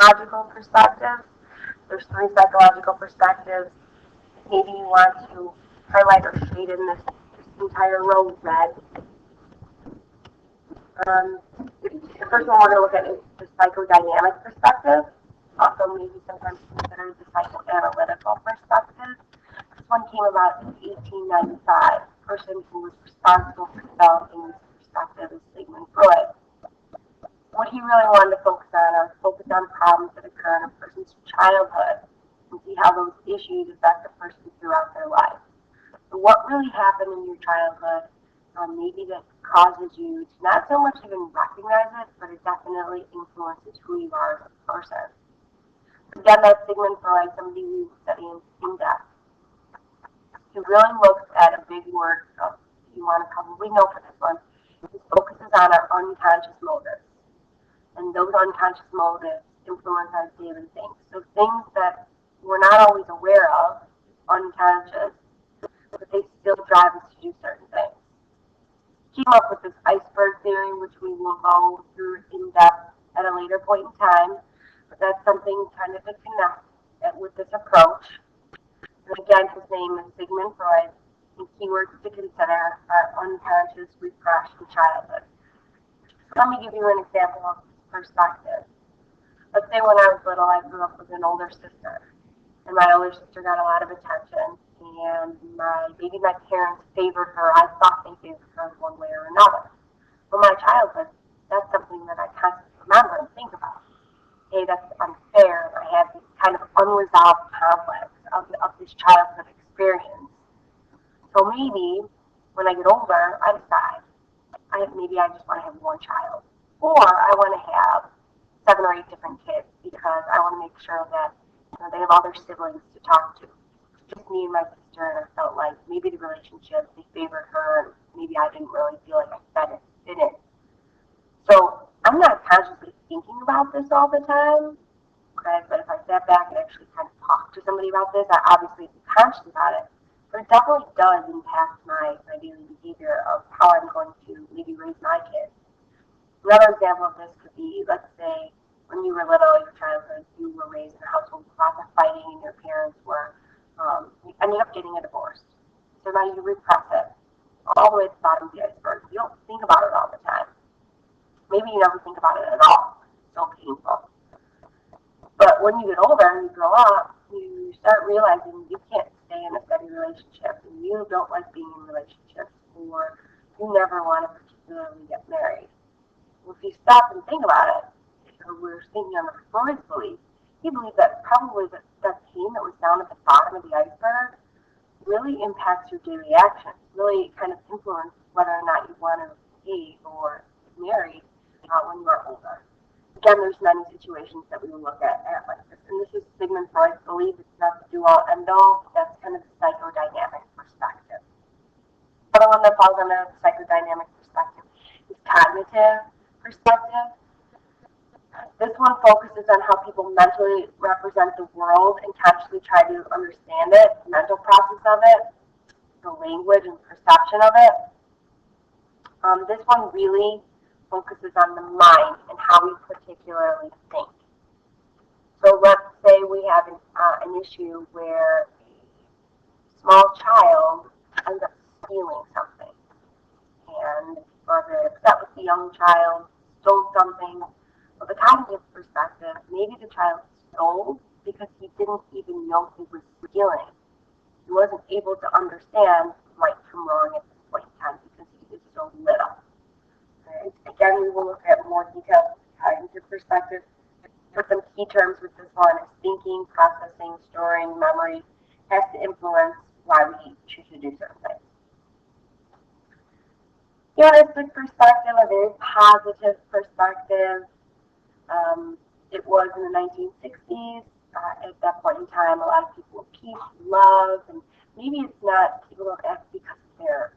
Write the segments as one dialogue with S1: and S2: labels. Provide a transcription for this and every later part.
S1: psychological perspectives. There's 3 psychological perspectives. Maybe you want to highlight or shade in this entire row red. The first one we're going to look at is the psychodynamic perspective, also maybe sometimes considered the psychoanalytical perspective. This one came about in 1895. The person who was responsible for developing this perspective is Sigmund Freud. What he really wanted to focus on problems that occur in a person's childhood and see how those issues affect the person throughout their life. So what really happened in your childhood, maybe that causes you to not so much even recognize it, but it definitely influences who you are as a person. Again, that's Sigmund Freud, somebody we study in depth. He really looks at a big word you want to probably know for this one. He focuses on our unconscious motives. And those unconscious motives influence our daily things. So things that we're not always aware of, unconscious, but they still drive us to do certain things. He came up with this iceberg theory, which we will go through in depth at a later point in time. But that's something kind of to connect with this approach. And again, his name is Sigmund Freud, and keywords to consider are unconscious repression childhood. So let me give you an example of this perspective. Let's say when I was little, I grew up with an older sister, and my older sister got a lot of attention, and maybe my parents favored her. I thought they favored her one way or another. For my childhood, that's something that I constantly remember and think about. Hey, that's unfair, and I have this kind of unresolved conflict of this childhood experience. So maybe when I get older, I decide maybe I just want to have one child, or I want to have 7 or 8 different kids because I want to make sure that they have other siblings to talk to. Just me and my sister, and I felt like maybe the relationship, they favored her, and maybe I didn't really feel like I fit in. So I'm not consciously thinking about this all the time, okay? But if I sat back and actually kind of talked to somebody about this, I obviously be conscious about it. But it definitely does impact my daily behavior of how I'm going to maybe raise my kids. Another example of this could be, let's say, when you were little, your childhood, you were raised in a household with lots of fighting, and your parents you ended up getting a divorce. So now you repress it all the way to the bottom of the iceberg. You don't think about it all the time. Maybe you never think about it at all. It's so painful. But when you get older and you grow up, you start realizing you can't stay in a steady relationship, and you don't like being in relationships, or you never want to particularly get married. Well, if you stop and think about it, we're thinking on Freud's belief, he believed that probably that pain that was down at the bottom of the iceberg really impacts your daily actions, really kind of influence whether or not you want to date or get married when you are older. Again, there's many situations that we will look at like this. And this is Sigmund Freud's belief. It's not the do-all, end-all. That's kind of the psychodynamic perspective. Another one that falls under the psychodynamic perspective is cognitive perspective. This one focuses on how people mentally represent the world and consciously try to understand it, the mental process of it, the language and perception of it. This one really focuses on the mind and how we particularly think. So let's say we have an issue where a small child ends up stealing something, and we're very upset with the young child, stole something. From the cognitive perspective, maybe the child stole because he didn't even know he was stealing. He wasn't able to understand right from wrong at this point in time because he was so little. Right? Again, we will look at more detailed cognitive perspective. But some key terms with this one is thinking, processing, storing, memory has to influence why we choose to do certain things. Humanistic perspective, a very positive perspective. It was in the 1960s. At that point in time, a lot of people were peace, love, and maybe it's not people don't act because of their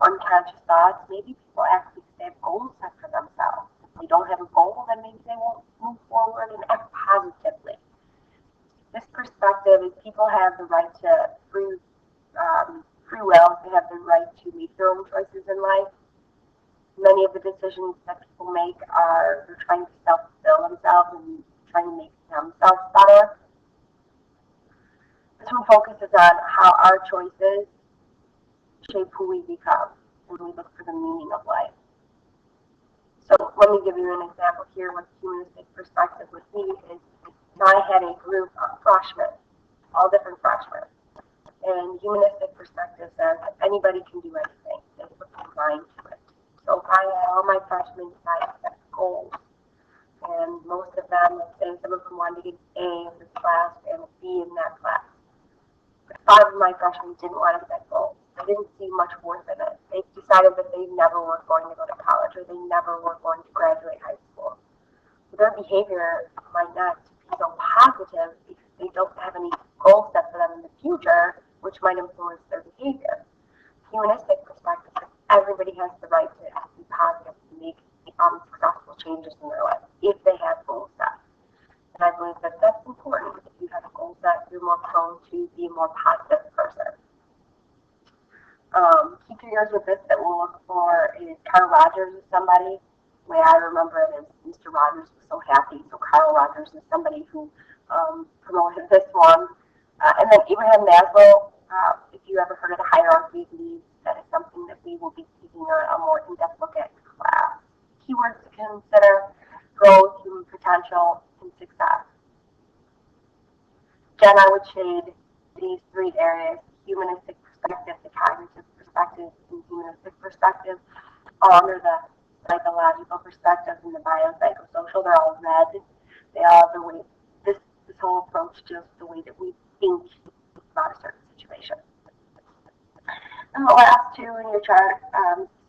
S1: unconscious thoughts. Maybe people act because they have goals set for themselves. If they don't have a goal, then maybe they won't move forward and act positively. This perspective is people have the right to free will. They have the right to make their own choices in life. Many of the decisions that people make are they're trying to self-fulfill themselves and trying to make ourselves better. This one focuses on how our choices shape who we become, and we look for the meaning of life. So let me give you an example here. What humanistic perspective with me is, I had a group of freshmen, all different freshmen, and humanistic perspective says that anybody can do anything. They put their mind to it. So if I had all my freshmen decide to set goals, and most of them, let's say some of them wanted to get an A in this class and a B in that class. But 5 of my freshmen didn't want to set goals. They didn't see much worth in it. They decided that they never were going to go to college, or they never were going to graduate high school. Their behavior might not be so positive because they don't have any goals set for them in the future, which might influence their behavior. Humanistic perspective is everybody has the right to be positive and make successful changes in their life if they have goals set. And I believe that that's important. If you have a goal set, you're more prone to be a more positive person. Key figures with this that we'll look for is Carl Rogers is somebody. The way I remember it is Mr. Rogers was so happy. So Carl Rogers is somebody who promoted this one. And then Abraham Maslow, if you ever heard of the hierarchy of needs, that is something that we will be taking a more in-depth look at in class. Keywords to consider: growth, human potential, and success. Again, I would shade these 3 areas: humanistic perspective, the cognitive perspective, and humanistic perspective, all under the psychological perspective and the biopsychosocial. They're all red. They all have the way, this whole approach just the way that we think about a certain situation. And the last 2 in your chart,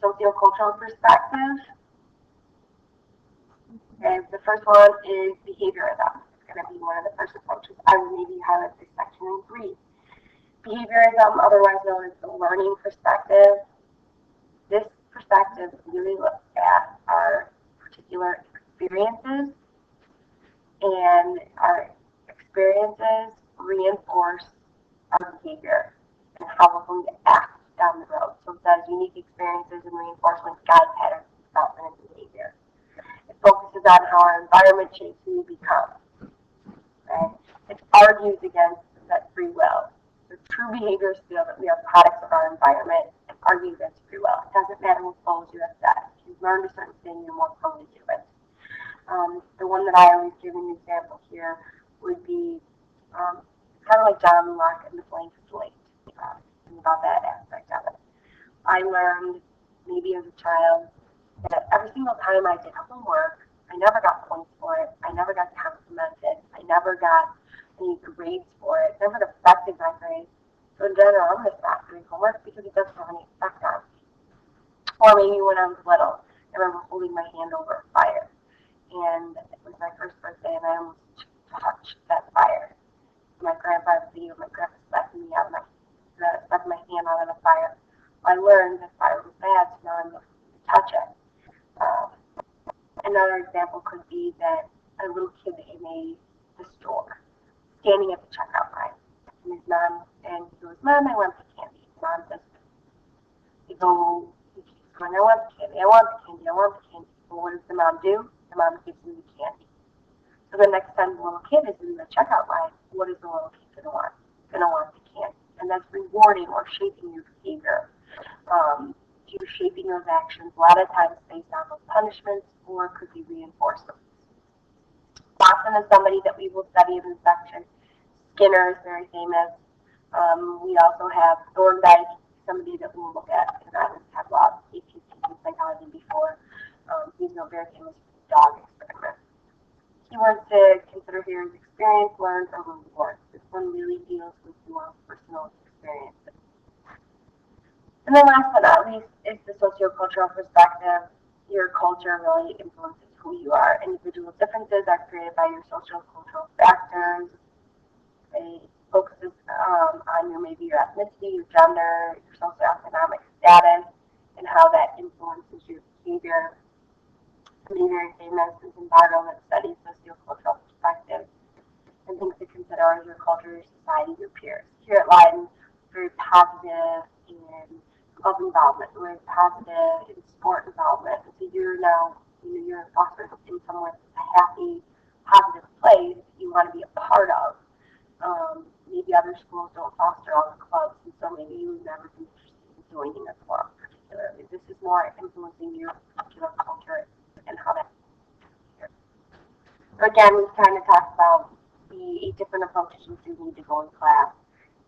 S1: sociocultural perspective. Okay, the first one is behaviorism. It's going to be one of the first approaches. I would maybe highlight this section in green. Behaviorism, otherwise known as the learning perspective. This perspective really looks at our particular experiences, and our experiences reinforce our behavior and how we're going to act down the road. So it says unique experiences and reinforcement guide patterns of development and behavior. It focuses on how our environment shapes who we become. Right? It argues against that free will. So true behaviors feel that we are products of our environment and argue against free will. It doesn't matter what goals you have set. If you've learned a certain thing, you're more prone to do it. The one that I always give an example here would be kind of like John Locke and the blank slate, about that aspect of it. I learned maybe as a child that every single time I did homework, I never got points for it. I never got complimented. I never got any grades for it. It never affected my grades. So in general, I'm going to stop doing homework because it doesn't have any effect on me. Or maybe when I was little, I remember holding my hand over a fire. And it was my first birthday, and I almost touched that fire. My grandpa was video, my grandpa slapped me out of slapped my hand out of the fire. I learned that fire was bad, so now I'm not going to touch it. Another example could be that a little kid in the store, standing at the checkout line, and his mom, and he goes, "Mom, I want the candy." Mom says, he keeps going, "I want the candy, I want the candy, I want the candy." Well, what does the mom do? The mom gives him the candy. So the next time the little kid is in the checkout line, what is the little kid going to want? Going to want the candy. And that's rewarding or shaping your behavior. You're shaping those actions a lot of times based on those punishments, or it could be reinforcements. Watson is somebody that we will study in this section. Skinner is very famous. We also have Thorndike, somebody that we'll look at, and I have lost APT in psychology before. He's very famous for the dog experiment. Keywords to consider here is experience, learned, or reward. This one really deals with your personal experiences. And then last but not least is the sociocultural perspective. Your culture really influences who you are. Individual differences are created by your sociocultural factors. It focuses on maybe your ethnicity, your gender, your socioeconomic status, and how that influences your behavior. Somebody very famous is Zimbardo that studies sociocultural perspective, and things to consider are your culture, your society, your peers. Here at Leiden, very positive in club involvement, very positive in sport involvement. So you're now, you're fostered in somewhere that's a happy, positive place. You want to be a part of. Maybe other schools don't foster all the clubs, and so maybe you would never be interested in joining a club particularly. This is more influencing your particular culture and how that. So again, we've kind of talked about the 8 different approaches you do need to go in class.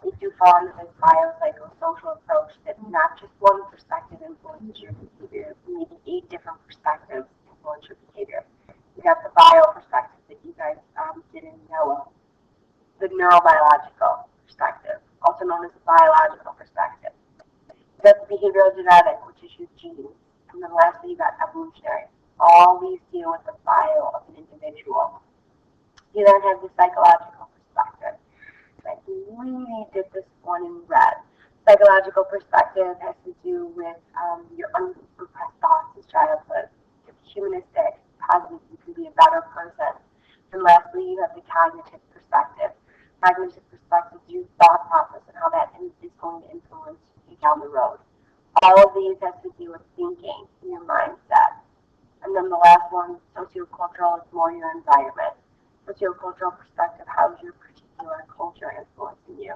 S1: They do fall into this biopsychosocial approach that not just one perspective influences your behavior, maybe 8 different perspectives influence your behavior. You have the bio perspective that you guys didn't know of, the neurobiological perspective, also known as the biological perspective. You have the behavioral genetic, which is your genes, and then lastly you got evolutionary. All these deal with the bio of an individual. You then have the psychological perspective. I really did this one in red. Psychological perspective has to do with your unrepressed thoughts as childhood. It's humanistic, positive, you can be a better person. And lastly, you have the cognitive perspective. Cognitive perspective is your thought process and how that is going to influence you down the road. All of these has to do with thinking, your mindset. And then the last one, sociocultural, is more your environment. Sociocultural perspective, how is your particular culture influencing you?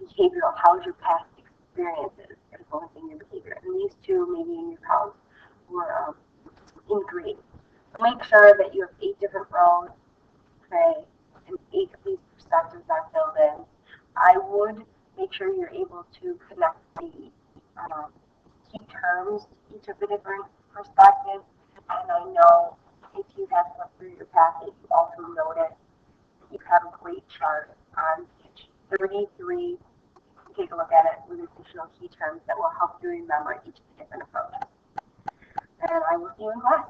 S1: Behavioral, how is your past experiences influencing your behavior? And these two, maybe in your house, were in green. So make sure that you have 8 different rows, okay, and 8 of these perspectives are filled in. I would make sure you're able to connect the key terms to each of the different perspectives. And I know if you have looked through your packet, you also noticed that you have a great chart on page 33. Take a look at it with additional key terms that will help you remember each of the different approaches. And I will see you in class.